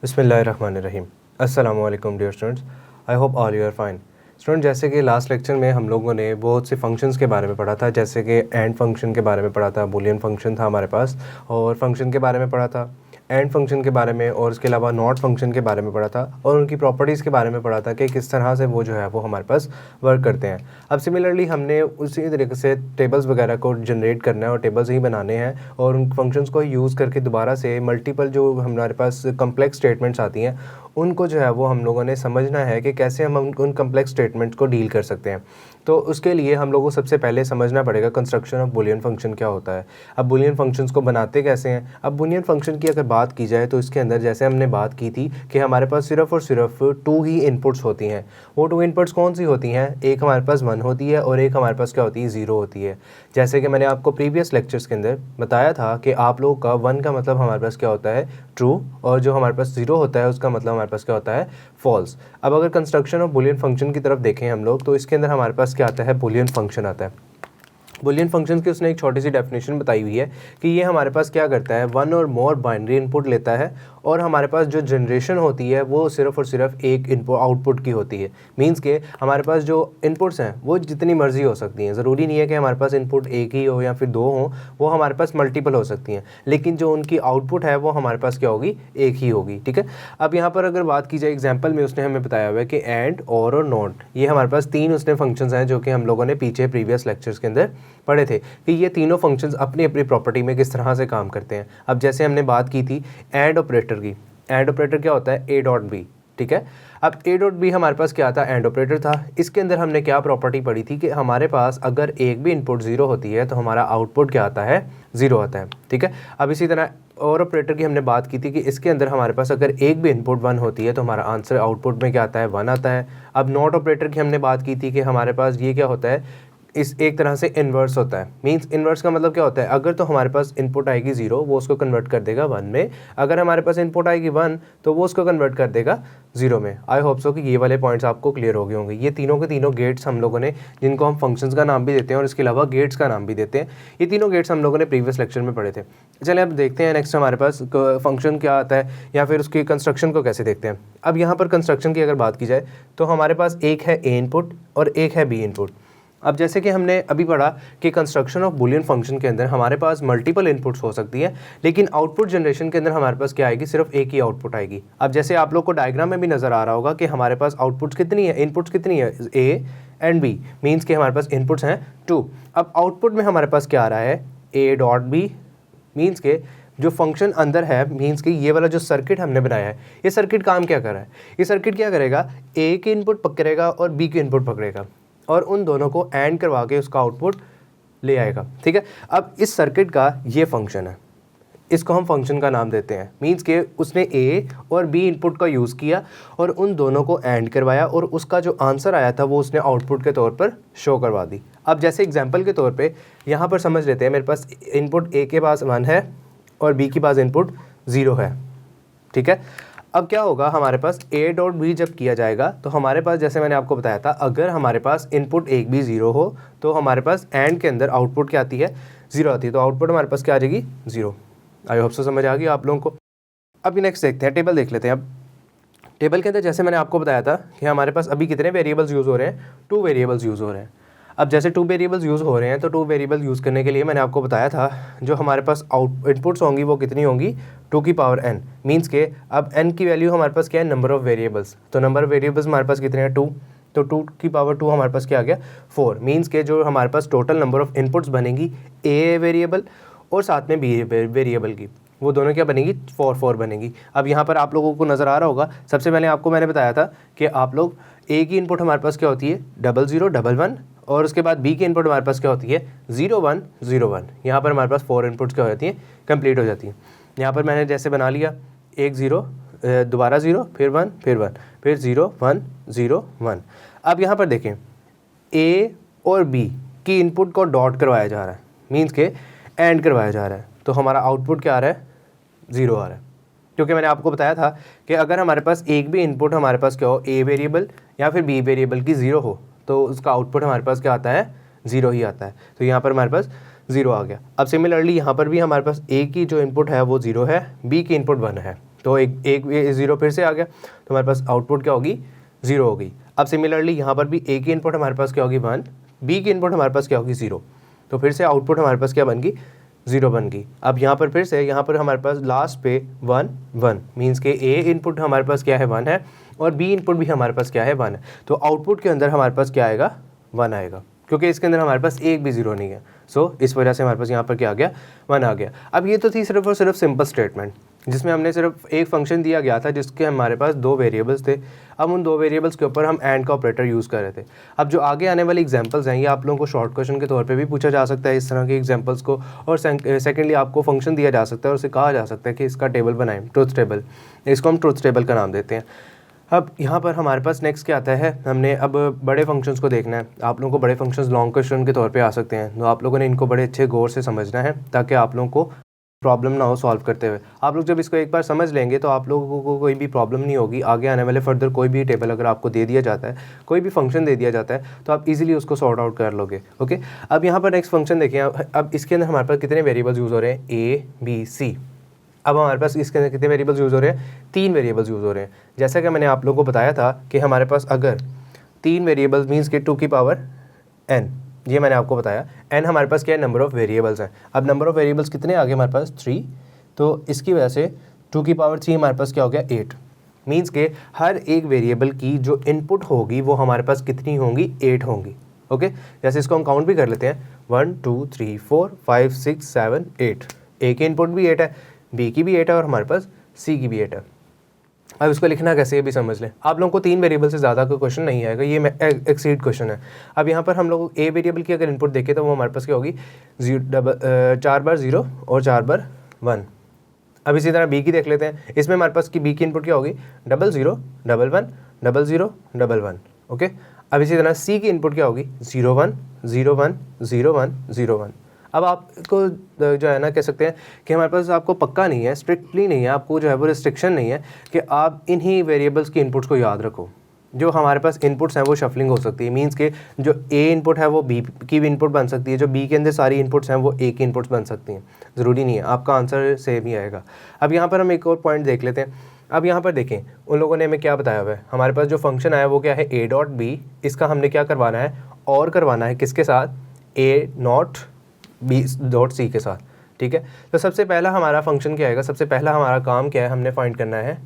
बिस्मिल्लाहिर्रहमानिर्रहीम। अस्सलामु अलैकुम dear students, I hope all you are fine. Student, जैसे कि लास्ट लेक्चर में हम लोगों ने बहुत से फंक्शंस के बारे में पढ़ा था, जैसे कि एंड फंक्शन के बारे में पढ़ा था, बूलियन फंक्शन था हमारे पास, और फंक्शन के बारे में पढ़ा था, एंड फंक्शन के बारे में, और उसके अलावा नॉट फंक्शन के बारे में पढ़ा था, और उनकी प्रॉपर्टीज़ के बारे में पढ़ा था कि किस तरह से वो जो है वो हमारे पास वर्क करते हैं। अब सिमिलरली हमने उसी तरीके से टेबल्स वगैरह को जनरेट करना है और टेबल्स ही बनाने हैं, और उन फंक्शंस को यूज़ करके दोबारा से मल्टीपल जो हमारे पास कम्प्लेक्स स्टेटमेंट्स आती हैं उनको जो है वो हम लोगों ने समझना है कि कैसे हम उन कम्प्लेक्स स्टेटमेंट्स को डील कर सकते हैं। तो उसके लिए हम लोगों को सबसे पहले समझना पड़ेगा कंस्ट्रक्शन ऑफ बूलियन फंक्शन क्या होता है। अब बूलियन फंक्शंस को बनाते कैसे हैं। अब बूलियन फंक्शन की अगर बात की जाए तो इसके अंदर जैसे हमने बात की थी कि हमारे पास सिर्फ और सिर्फ 2 ही इनपुट्स होती हैं। वो 2 इनपुट्स कौन सी होती हैं? एक हमारे पास 1 होती है और एक हमारे पास क्या होती है? 0 होती है। जैसे कि मैंने आपको प्रीवियस लेक्चर्स के अंदर बताया था कि आप लोगों का 1 का मतलब हमारे पास क्या होता है? ट्रू, और जो हमारे पास 0 होता है उसका मतलब हमारे पास क्या होता है? फॉल्स। अब अगर कंस्ट्रक्शन ऑफ बूलियन फंक्शन की तरफ देखें हम लोग तो इसके अंदर हमारे पास क्या आता है? बूलियन फंक्शन आता है। बूलियन फंक्शंस की उसने एक छोटी सी डेफिनेशन बताई हुई है कि ये हमारे पास क्या करता है? 1 और मोर बाइनरी इनपुट लेता है और हमारे पास जो जनरेशन होती है वो सिर्फ और सिर्फ एक इनपुट आउटपुट की होती है। मींस के हमारे पास जो इनपुट्स हैं वो जितनी मर्जी हो सकती हैं। ज़रूरी नहीं है कि हमारे पास इनपुट एक ही हो या फिर 2 हो, वो हमारे पास मल्टीपल हो सकती हैं, लेकिन जो उनकी आउटपुट है वो हमारे पास क्या होगी? एक ही होगी। ठीक है। अब यहाँ पर अगर बात की जाए एग्जाम्पल में उसने हमें बताया हुआ है कि एंड और नॉट, ये हमारे पास 3 उसने फंक्शंस हैं जो कि हम लोगों ने पीछे प्रीवियस लेक्चर्स के अंदर पढ़े थे कि ये तीनों फंक्शंस अपनी अपनी प्रॉपर्टी में किस तरह से काम करते हैं। अब जैसे हमने बात की थी एंड ऑपरेटर की। एंड ऑपरेटर क्या होता है? A dot B. ठीक है। अब ए डॉट बी हमारे पास क्या था? एंड ऑपरेटर था। इसके अंदर हमने क्या प्रॉपर्टी पढ़ी थी कि हमारे पास अगर एक भी इनपुट 0 होती है तो हमारा आउटपुट क्या आता है? 0 आता है। ठीक है। अब इसी तरह और ऑपरेटर की हमने बात की थी कि इसके अंदर हमारे पास अगर एक भी इनपुट 1 होती है तो हमारा आंसर आउटपुट में क्या आता है? 1 आता है। अब नॉट ऑपरेटर की हमने बात की थी कि हमारे पास ये क्या होता है? इस एक तरह से इन्वर्स होता है। मींस इन्वर्स का मतलब क्या होता है? अगर तो हमारे पास इनपुट आएगी 0 वो उसको कन्वर्ट कर देगा 1 में, अगर हमारे पास इनपुट आएगी 1 तो वो उसको कन्वर्ट कर देगा 0 में। आई होप सो कि ये वाले पॉइंट्स आपको क्लियर हो गए होंगे। ये तीनों के तीनों गेट्स हम लोगों ने, जिनको हम फंक्शंस का नाम भी देते हैं और इसके अलावा गेट्स का नाम भी देते हैं, ये तीनों गेट्स हम लोगों ने प्रीवियस लेक्चर में पढ़े थे। चलिए अब देखते हैं नेक्स्ट हमारे पास फंक्शन क्या आता है या फिर उसकी कंस्ट्रक्शन को कैसे देखते हैं। अब यहाँ पर कंस्ट्रक्शन की अगर बात की जाए तो हमारे पास एक है ए इनपुट और एक है बी इनपुट। अब जैसे कि हमने अभी पढ़ा कि कंस्ट्रक्शन ऑफ बूलियन फंक्शन के अंदर हमारे पास मल्टीपल इनपुट्स हो सकती है, लेकिन आउटपुट जनरेशन के अंदर हमारे पास क्या आएगी? सिर्फ एक ही आउटपुट आएगी। अब जैसे आप लोग को डायग्राम में भी नज़र आ रहा होगा कि हमारे पास आउटपुट्स कितनी है, इनपुट्स कितनी है? A and B. मीन्स के हमारे पास इनपुट्स हैं 2। अब आउटपुट में हमारे पास क्या आ रहा है? A dot B. मीन्स के जो फंक्शन अंदर है, मीन्स कि ये वाला जो सर्किट हमने बनाया है, ये सर्किट काम क्या कर रहा है? ये सर्किट क्या करेगा? ए के इनपुट पकड़ेगा और बी के इनपुट पकड़ेगा और उन दोनों को एंड करवा के उसका आउटपुट ले आएगा। ठीक है। अब इस सर्किट का ये फंक्शन है, इसको हम फंक्शन का नाम देते हैं। मींस के उसने ए और बी इनपुट का यूज़ किया और उन दोनों को एंड करवाया और उसका जो आंसर आया था वो उसने आउटपुट के तौर पर शो करवा दी। अब जैसे एग्जांपल के तौर पे यहाँ पर समझ लेते हैं, मेरे पास इनपुट ए के पास 1 है और बी के पास इनपुट 0 है। ठीक है। अब क्या होगा? हमारे पास ए डॉट बी जब किया जाएगा तो हमारे पास, जैसे मैंने आपको बताया था, अगर हमारे पास इनपुट एक भी 0 हो तो हमारे पास एंड के अंदर आउटपुट क्या आती है? 0 आती है। तो आउटपुट हमारे पास क्या आ जाएगी? 0। आई होप सो समझ आ गई आप लोगों को। अभी नेक्स्ट देखते हैं, टेबल देख लेते हैं। अब टेबल के अंदर जैसे मैंने आपको बताया था कि हमारे पास अभी कितने वेरिएबल्स यूज़ हो रहे हैं? 2 वेरिएबल्स यूज़ हो रहे हैं। अब जैसे 2 वेरिएबल्स यूज़ हो रहे हैं तो 2 वेरिएबल यूज़ करने के लिए मैंने आपको बताया था जो हमारे पास इनपुट्स होंगी वो कितनी होंगी? 2 की पावर n। मीन्स के अब n की वैल्यू हमारे पास क्या है? Number of variables. तो नंबर ऑफ़ वेरिएबल्स हमारे पास कितने हैं? 2। तो 2 की पावर 2 हमारे पास क्या आ गया? 4। मीन्स के जो हमारे पास टोटल नंबर ऑफ़ इनपुट्स बनेगी ए वेरिएबल और साथ में बी वेरिएबल की, वो दोनों क्या बनेगी? 4 बनेगी। अब यहाँ पर आप लोगों को नज़र आ रहा होगा, सबसे पहले आपको मैंने बताया था कि आप लोग ए की इनपुट हमारे पास क्या होती है? 00 11 और उसके बाद बी की इनपुट हमारे पास क्या होती है? 01 01। यहाँ पर हमारे पास 4 इनपुट्स क्या हो जाती हैं? कंप्लीट हो जाती हैं। यहाँ पर मैंने जैसे बना लिया, एक 0, दोबारा 0, फिर 1, फिर 1, फिर 0 1 0 1। अब यहाँ पर देखें, ए और बी की इनपुट को डॉट करवाया जा रहा है, मीन्स के एंड करवाया जा रहा है। तो हमारा आउटपुट क्या आ रहा है? 0 आ रहा है। क्योंकि मैंने आपको बताया था कि अगर हमारे पास एक भी इनपुट हमारे पास क्या हो? ए वेरिएबल या फिर बी वेरिएबल की 0 हो तो उसका आउटपुट हमारे पास क्या आता है? 0 ही आता है। तो यहाँ पर हमारे पास 0 आ गया। अब सिमिलरली यहाँ पर भी हमारे पास ए की जो इनपुट है वो 0 है, बी की इनपुट 1 है। तो तो एक ज़ीरो फिर से आ गया, तो हमारे पास आउटपुट क्या होगी, ज़ीरो होगी। अब सिमिलरली यहाँ पर भी ए की इनपुट हमारे पास क्या होगी 1, बी की इनपुट हमारे पास क्या होगी 0, तो फिर से आउटपुट हमारे पास क्या बन गई, 0 बन गई। अब यहाँ पर फिर से यहाँ पर हमारे पास लास्ट पे 1 1 मीन्स के ए इनपुट हमारे पास क्या है 1 है और बी इनपुट भी हमारे पास क्या है 1 है, तो आउटपुट के अंदर हमारे पास क्या आएगा 1 आएगा, क्योंकि इसके अंदर हमारे पास एक भी 0 नहीं है। सो इस वजह से हमारे पास यहाँ पर क्या आ गया 1 आ गया। अब ये तो थी सिर्फ और सिर्फ सिंपल स्टेटमेंट जिसमें हमने सिर्फ एक फंक्शन दिया गया था जिसके हमारे पास 2 वेरिएबल्स थे। अब उन 2 वेरिएबल्स के ऊपर हम एंड का ऑपरेटर यूज़ कर रहे थे। अब जो आगे आने वाली एग्जांपल्स हैं ये आप लोगों को शॉर्ट क्वेश्चन के तौर पे भी पूछा जा सकता है इस तरह के एग्जांपल्स को, और सेकेंडली आपको फंक्शन दिया जा सकता है और उसे कहा जा सकता है कि इसका टेबल बनाएं, ट्रुथ टेबल, इसको हम ट्रुथ टेबल का नाम देते हैं। अब यहाँ पर हमारे पास नेक्स्ट क्या आता है, हमने अब बड़े फंक्शंस को देखना है। आप लोगों को बड़े फंक्शंस लॉन्ग क्वेश्चन के तौर पे आ सकते हैं, तो आप लोगों ने इनको बड़े अच्छे गौर से समझना है ताकि आप लोगों को प्रॉब्लम ना हो सॉल्व करते हुए। आप लोग जब इसको एक बार समझ लेंगे तो आप लोगों को कोई भी प्रॉब्लम नहीं होगी। आगे आने वाले फर्दर कोई भी टेबल अगर आपको दे दिया जाता है, कोई भी फंक्शन दे दिया जाता है, तो आप इजीली उसको सॉर्ट आउट कर लोगे। ओके, अब यहाँ पर नेक्स्ट फंक्शन देखिए। अब इसके अंदर हमारे पास कितने वेरिएबल्स यूज़ हो रहे हैं, ए बी सी। अब हमारे पास इसके अंदर कितने वेरिएबल्स यूज़ हो रहे हैं, 3 वेरिएबल्स यूज़ हो रहे हैं। जैसा कि मैंने आप लोगों को बताया था कि हमारे पास अगर 3 वेरिएबल्स मीन्स के 2 की पावर n, ये मैंने आपको बताया। n हमारे पास क्या है, नंबर ऑफ़ वेरिएबल्स हैं। अब नंबर ऑफ़ वेरिएबल्स कितने आ गए हमारे पास 3, तो इसकी वजह से 2 की पावर 3 हमारे पास क्या हो गया 8। मीन्स के हर एक वेरिएबल की जो इनपुट होगी वो हमारे पास कितनी होंगी, 8 होंगी। ओके, जैसे इसको हम काउंट भी कर लेते हैं, 1 2 3 4 5 6 7 8। ए की इनपुट भी 8 है, बी की भी 8 है और हमारे पास सी की भी 8 है। अब इसको लिखना कैसे ये भी समझ लें। आप लोगों को 3 वेरिएबल से ज़्यादा कोई क्वेश्चन नहीं आएगा, ये एक्सीड क्वेश्चन है। अब यहाँ पर हम लोग ए वेरिएबल की अगर इनपुट देखें तो वो हमारे पास क्या होगी, 4 बार 0 और 4 बार 1। अब इसी तरह बी की देख लेते हैं। इसमें हमारे पास की बी की इनपुट क्या होगी, 0 0 1 1 0 0 1 1। ओके, अब इसी तरह सी की इनपुट क्या होगी, 0 1 0 1 0 1 0 1। अब आपको जो है ना कह सकते हैं कि हमारे पास आपको पक्का नहीं है, स्ट्रिक्टली नहीं है, आपको जो है वो रिस्ट्रिक्शन नहीं है कि आप इन्हीं वेरिएबल्स की इनपुट्स को याद रखो। जो हमारे पास इनपुट्स हैं वो शफलिंग हो सकती है। मींस के जो ए इनपुट है वो बी की भी इनपुट बन सकती है, जो बी के अंदर सारी इनपुट्स हैं वो ए की इनपुट्स बन सकती हैं। ज़रूरी नहीं है, आपका आंसर सेम ही आएगा। अब यहाँ पर हम एक और पॉइंट देख लेते हैं। अब यहाँ पर देखें उन लोगों ने हमें क्या बताया हुआ है, हमारे पास जो फंक्शन आया वो क्या है, ए डॉट बी। इसका हमने क्या करवाना है, और करवाना है किसके साथ, ए नॉट बी डॉट सी के साथ। ठीक है, तो सबसे पहला हमारा फंक्शन क्या आएगा, सबसे पहला हमारा काम क्या है, हमने फाइंड करना है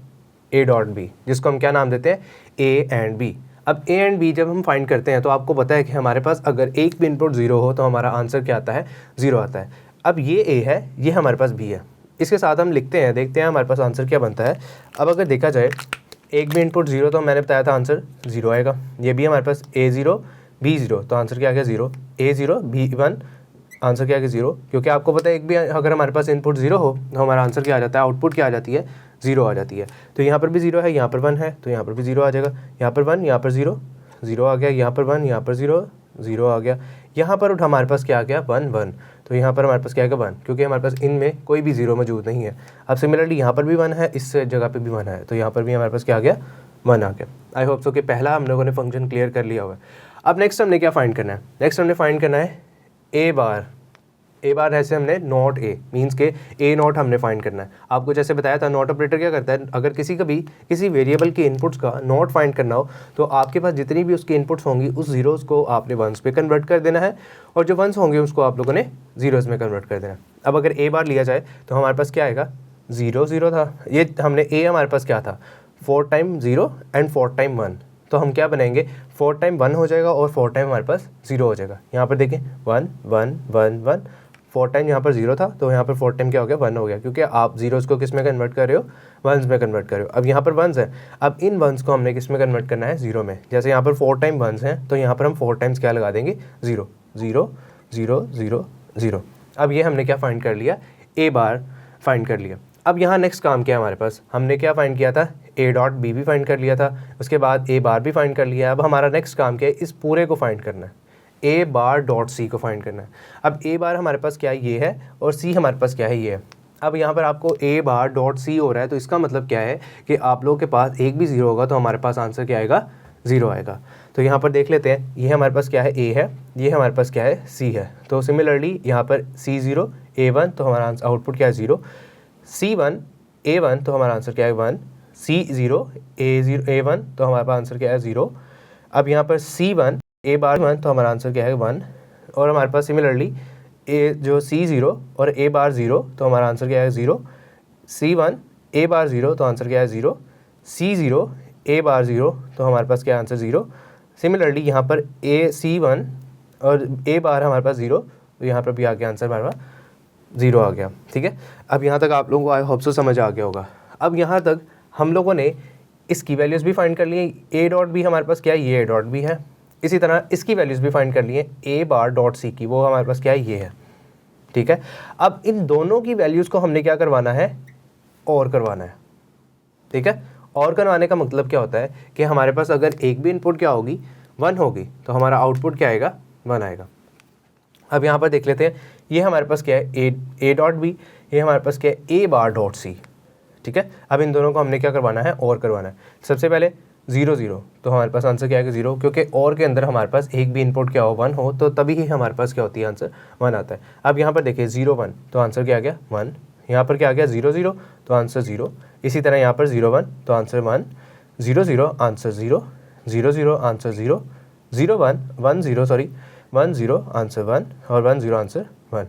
ए डॉट बी, जिसको हम क्या नाम देते हैं, ए एंड बी। अब ए एंड बी जब हम फाइंड करते हैं तो आपको पता है कि हमारे पास अगर एक भी इनपुट 0 हो तो हमारा आंसर क्या आता है, 0 आता है। अब ये ए है, ये हमारे पास बी है, इसके साथ हम लिखते हैं, देखते हैं हमारे पास आंसर क्या बनता है। अब अगर देखा जाए एक भी इनपुट 0 तो मैंने बताया था आंसर 0 आएगा। ये भी हमारे पास ए 0 बी 0, तो आंसर क्या आ गया 0। ए 0 बी 1, आंसर क्या आ गया 0, क्योंकि आपको पता है एक भी अगर हमारे पास इनपुट 0 हो तो हमारा आंसर क्या आ जाता है, आउटपुट क्या आ जाती है, 0 आ जाती है। तो यहाँ पर भी 0 है, यहाँ पर 1 है, तो यहाँ पर भी 0 आ जाएगा। यहाँ पर 1, यहाँ पर 0 0 आ गया, यहाँ पर 1, यहाँ पर 0 0 आ गया। यहाँ पर हमारे पास क्या आ गया 1 1, तो यहाँ पर हमारे पास क्या आएगा 1, क्योंकि हमारे पास इनमें कोई भी 0 मौजूद नहीं है। अब सिमिलरली यहाँ पर भी 1 है, इस जगह पर भी 1 है, तो यहाँ पर भी हमारे पास क्या आ गया 1 आ गया। आई होप सो कि पहला हम लोगों ने फंक्शन क्लियर कर लिया हुआ है। अब नेक्स्ट हमने क्या फाइंड करना है, नेक्स्ट हमने फाइंड करना है ए बार। ए बार ऐसे हमने नॉट ए मीन्स के ए नॉट हमने फाइंड करना है। आपको जैसे बताया था नॉट ऑपरेटर क्या करता है, अगर किसी वेरिएबल के इनपुट्स का नॉट फाइंड करना हो तो आपके पास जितनी भी उसकी इनपुट्स होंगी उस जीरोज़ को आपने वंस पे कन्वर्ट कर देना है, और जो वंस होंगे उसको आप लोगों ने जीरोज़ में कन्वर्ट कर देना है। अब अगर ए बार लिया जाए तो हमारे पास क्या आएगा, 0 0 था, ये हमने ए हमारे पास क्या था 4 टाइम 0 एंड 4 टाइम 1, तो हम क्या बनाएंगे 4 टाइम 1 हो जाएगा और 4 टाइम हमारे पास 0 हो जाएगा। यहाँ पर देखें 1 1 1 1, 4 टाइम यहाँ पर 0 था तो यहाँ पर 4 टाइम क्या हो गया 1 हो गया, क्योंकि आप जीरोज़ को किस में कन्वर्ट कर रहे हो, वंस में कन्वर्ट कर रहे हो। अब यहाँ पर वंस है, अब इन वंस को हमने किस में कन्वर्ट करना है, 0 में। जैसे यहाँ पर 4 टाइम वंस हैं तो यहाँ पर हम 4 टाइम्स क्या लगा देंगे 0 0 0 0 0। अब ये हमने क्या फाइंड कर लिया, ए बार फाइंड कर लिया। अब यहाँ नेक्स्ट काम क्या है हमारे पास, हमने क्या फाइंड किया था, ए डॉट बी भी फाइंड कर लिया था, उसके बाद ए बार भी फाइंड कर लिया। अब हमारा नेक्स्ट काम क्या है, इस पूरे को फाइंड करना है, ए बार डॉट सी को फाइंड करना है। अब ए बार हमारे पास क्या है, ये है, और सी हमारे पास क्या है, ये है। अब यहाँ पर आपको ए बार डॉट सी हो रहा है, तो इसका मतलब क्या है कि आप लोगों के पास एक भी 0 होगा तो हमारे पास आंसर क्या आएगा, 0 आएगा। तो यहाँ पर देख लेते हैं, ये हमारे पास क्या है, ए है, ये हमारे पास क्या है, सी है। तो सिमिलरली यहाँ पर C0 A1, तो हमारा आउटपुट क्या है 0, C1 A1 तो हमारा आंसर क्या है 1, C0 A0 A1 तो हमारे पास आंसर क्या है 0। अब यहाँ पर C1 A बार 1 तो हमारा आंसर क्या है 1, और हमारे पास सिमिलरली ए जो C0 और A बार 0 तो हमारा आंसर क्या है 0, C1 A बार 0 तो आंसर क्या है 0, C0 A बार 0 तो हमारे पास क्या आंसर 0। सिमिलरली यहाँ पर C1 और A बार हमारे पास 0 तो यहाँ पर भी आ गया आंसर हमारे पास 0 आ गया। ठीक है, अब यहाँ तक आप लोगों को आई होप सो समझ आ गया होगा। अब यहाँ तक हम लोगों ने इसकी वैल्यूज़ भी फाइंड कर ली है, ए डॉट बी हमारे पास क्या है, ये ए डॉट बी है। इसी तरह इसकी वैल्यूज़ भी फाइंड कर ली है ए बार डॉट सी की, वो हमारे पास क्या है, ये है। ठीक है, अब इन दोनों की वैल्यूज़ को हमने क्या करवाना है, और करवाना है। ठीक है, और करवाने का मतलब क्या होता है कि हमारे पास अगर एक भी इनपुट क्या होगी 1 होगी तो हमारा आउटपुट क्या आएगा 1 आएगा। अब यहाँ पर देख लेते हैं, ये हमारे पास क्या है ए डॉट बी, ये हमारे पास क्या है ए बार डॉट सी। ठीक है, अब इन दोनों को हमने क्या करवाना है, और करवाना है। सबसे पहले 0 0 तो हमारे पास आंसर क्या आएगा 0, क्योंकि और के अंदर हमारे पास एक भी इनपुट क्या हो 1 हो तो तभी ही हमारे पास क्या होती है आंसर 1 आता है। अब यहाँ पर देखिए 0 1 तो आंसर क्या आ गया 1, यहाँ पर क्या आ गया 0 0 तो आंसर 0, इसी तरह यहाँ पर 0 1 तो answer 1, 0 0 answer 0, 0 0 answer 0, 0 1 1 0 sorry 1 0 answer 1 और 1 0 आंसर 1।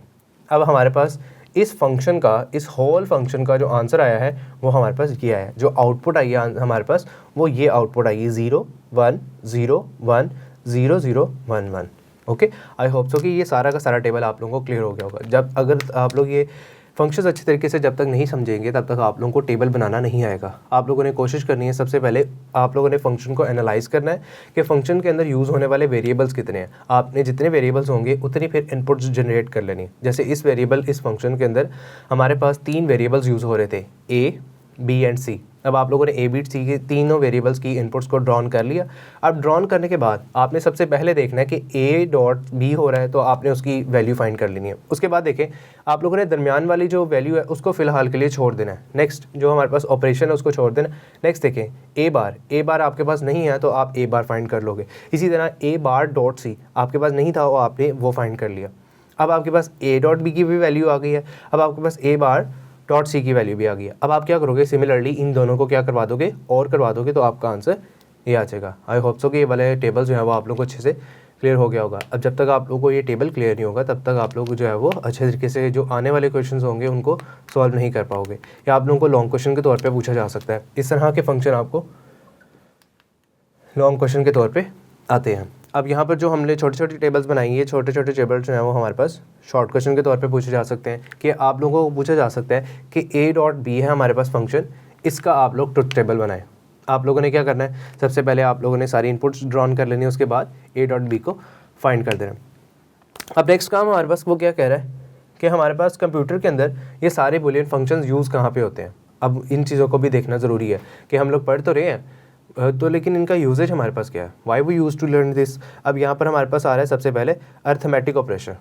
अब हमारे पास इस फंक्शन का, इस होल फंक्शन का जो आंसर आया है वो हमारे पास ये आया है। जो आउटपुट आई है हमारे पास वो ये आउटपुट आई है 0 1 0 1 0 0 1 1। ओके, आई होप सो कि ये सारा का सारा टेबल आप लोगों को क्लियर हो गया होगा। जब अगर आप लोग ये फंक्शंस अच्छी तरीके से जब तक नहीं समझेंगे तब तक आप लोगों को टेबल बनाना नहीं आएगा। आप लोगों ने कोशिश करनी है, सबसे पहले आप लोगों ने फंक्शन को एनालाइज करना है कि फंक्शन के अंदर यूज़ होने वाले वेरिएबल्स कितने हैं। आपने जितने वेरिएबल्स होंगे उतनी फिर इनपुट्स जनरेट कर लेनी है। जैसे इस फंक्शन के अंदर हमारे पास 3 वेरिएबल्स यूज़ हो रहे थे, ए बी एंड सी। अब आप लोगों ने ए बी सी के तीनों वेरिएबल्स की इनपुट्स को ड्रॉन कर लिया। अब ड्रॉन करने के बाद आपने सबसे पहले देखना है कि ए डॉट बी हो रहा है तो आपने उसकी वैल्यू फाइंड कर लेनी है। उसके बाद देखें आप लोगों ने दरमियान वाली जो वैल्यू है उसको फिलहाल के लिए छोड़ देना है। नेक्स्ट जो हमारे पास ऑपरेशन है उसको छोड़ देना। नेक्स्ट देखें ए बार आपके पास नहीं है तो आप ए बार फाइंड कर लोगे। इसी तरह ए बार डॉट सी आपके पास नहीं था वो आपने वो फाइंड कर लिया। अब आपके पास ए डॉट बी की भी वैल्यू आ गई है। अब आपके पास ए बार डॉट सी की वैल्यू भी आ गई है। अब आप क्या करोगे, सिमिलरली इन दोनों को क्या करवा दोगे, और करवा दोगे तो आपका आंसर ये आ जाएगा। आई होप सो कि ये वाले टेबल जो है वो आप लोगों को अच्छे से क्लियर हो गया होगा। अब जब तक आप लोगों को ये टेबल क्लियर नहीं होगा तब तक आप लोग जो है वो अच्छे तरीके से जो आने वाले क्वेश्चन होंगे उनको सॉल्व नहीं कर पाओगे, या आप लोगों को लॉन्ग क्वेश्चन के तौर पर पूछा जा सकता है। इस तरह के फंक्शन आपको लॉन्ग क्वेश्चन के तौर पर आते हैं। अब यहाँ पर जो हमने छोटी छोटी टेबल्स बनाई है, छोटे छोटे टेबल्स जो हैं वो हमारे पास शॉर्ट क्वेश्चन के तौर पे पूछे जा सकते हैं। कि आप लोगों को पूछा जा सकता है कि ए डॉट बी है हमारे पास फंक्शन, इसका आप लोग ट्रुथ टेबल बनाएं। आप लोगों ने क्या करना है, सबसे पहले आप लोगों ने सारी इनपुट्स ड्रॉन कर लेनी है, उसके बाद ए डॉट बी को फाइंड कर देना। अब नेक्स्ट काम हमारे पास वो क्या कह रहा है कि हमारे पास कंप्यूटर के अंदर ये सारे बुलियन फंक्शन यूज़ कहाँ पर होते हैं। अब इन चीज़ों को भी देखना ज़रूरी है कि हम लोग पढ़ तो रहे हैं तो लेकिन इनका यूजेज हमारे पास क्या है, why we use to learn this. अब यहाँ पर हमारे पास आ रहा है सबसे पहले अर्थमेटिक ऑपरेशन।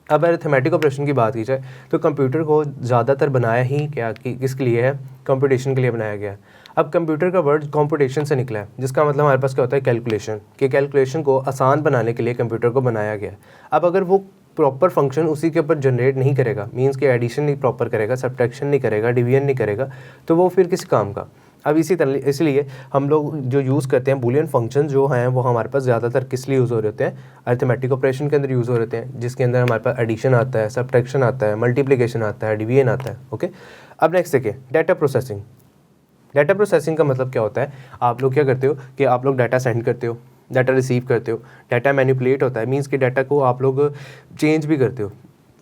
अब अर्थमेटिक ऑपरेशन की बात की जाए तो कंप्यूटर को ज़्यादातर बनाया ही क्या कि किसके लिए है, कंप्यूटेशन के लिए बनाया गया है। अब कंप्यूटर का वर्ड कंप्यूटेशन से निकला है, जिसका मतलब हमारे पास क्या होता है कैलकुलेशन, कि कैलकुलेशन को आसान बनाने के लिए कंप्यूटर को बनाया गया है। अब अगर वो प्रॉपर फंक्शन उसी के ऊपर जनरेट नहीं करेगा, मीन्स कि एडिशन नहीं प्रॉपर करेगा, सब्ट्रैक्शन नहीं करेगा, डिवीजन नहीं करेगा, तो वो फिर किस काम का। अब इसी तरह इसलिए हम लोग जो यूज़ करते हैं बुलियन फंक्शन जो हैं वो हमारे पास ज़्यादातर किस लिए यूज़ हो रहे होते हैं, अर्थमेटिक ऑपरेशन के अंदर यूज़ हो रहे हैं, जिसके अंदर हमारे पास एडिशन आता है, सब्ट्रैक्शन आता है, मल्टीप्लिकेशन आता है, डिवीजन आता है। ओके, अब नेक्स्ट देखिए डाटा प्रोसेसिंग। डाटा प्रोसेसिंग का मतलब क्या होता है, आप लोग क्या करते हो कि आप लोग डाटा सेंड करते हो, डाटा रिसीव करते हो, डाटा मैनिपुलेट होता है, मीन्स कि डाटा को आप लोग चेंज भी करते हो।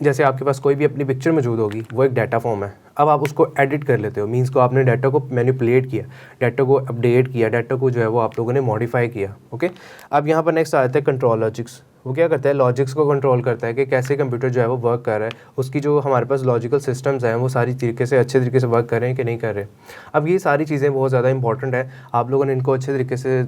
जैसे आपके पास कोई भी अपनी पिक्चर मौजूद होगी, वो एक डाटा फॉर्म है। अब आप उसको एडिट कर लेते हो, मीन्स को आपने डाटा को मैनिपुलेट किया, डाटा को अपडेट किया, डाटा को जो है वो आप लोगों ने मॉडिफाई किया। ओके, अब यहाँ पर नेक्स्ट आता है कंट्रोल लॉजिक्स। वो क्या करता है, लॉजिक्स को कंट्रोल करता है कि कैसे कंप्यूटर जो है वो वर्क कर रहा है, उसकी जो हमारे पास लॉजिकल सिस्टम्स हैं वो सारी तरीके से अच्छे तरीके से वर्क कर रहे हैं कि नहीं कर रहे। अब ये सारी चीज़ें बहुत ज़्यादा इंपॉर्टेंट है, आप लोगों ने इनको अच्छे तरीके से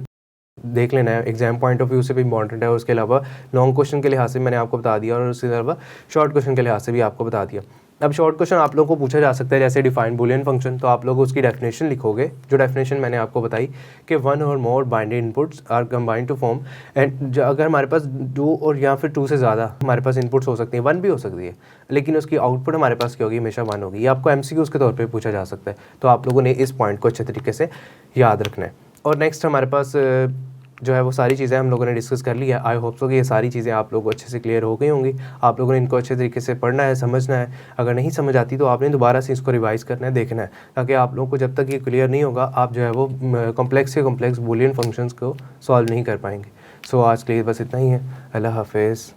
देख लेना है, एग्जाम पॉइंट ऑफ व्यू से भी इंपॉर्टेंट है। उसके अलावा लॉन्ग क्वेश्चन के लिहाज से मैंने आपको बता दिया और उसके अलावा शॉर्ट क्वेश्चन के लिहाज से भी आपको बता दिया। अब शॉर्ट क्वेश्चन आप लोगों को पूछा जा सकता है जैसे डिफाइन बूलियन फंक्शन, तो आप लोग उसकी डेफिनेशन लिखोगे, जो डेफिनेशन मैंने आपको बताई कि वन और more binary inputs are combined to form, and अगर हमारे पास 2 और या फिर 2 से ज़्यादा हमारे पास इनपुट्स हो सकती हैं, 1 भी हो सकती है, लेकिन उसकी आउटपुट हमारे पास क्या होगी, हमेशा 1 होगी। ये आपको MCQs के तौर पर पूछा जा सकता है, तो आप लोगों ने इस पॉइंट को अच्छे तरीके से याद रखना है। और नेक्स्ट हमारे पास जो है वो सारी चीज़ें हम लोगों ने डिस्कस कर ली है। आई होप सो कि ये सारी चीज़ें आप लोगों को अच्छे से क्लियर हो गई होंगी। आप लोगों ने इनको अच्छे तरीके से पढ़ना है, समझना है। अगर नहीं समझ आती तो आपने दोबारा से इसको रिवाइज़ करना है, देखना है, ताकि आप लोगों को जब तक ये क्लियर नहीं होगा आप जो है वो कॉम्प्लेक्स से कॉम्प्लेक्स बूलियन फंक्शंस को सॉल्व नहीं कर पाएंगे। सो आज के लिए बस इतना ही है। अल्लाह हाफिज़।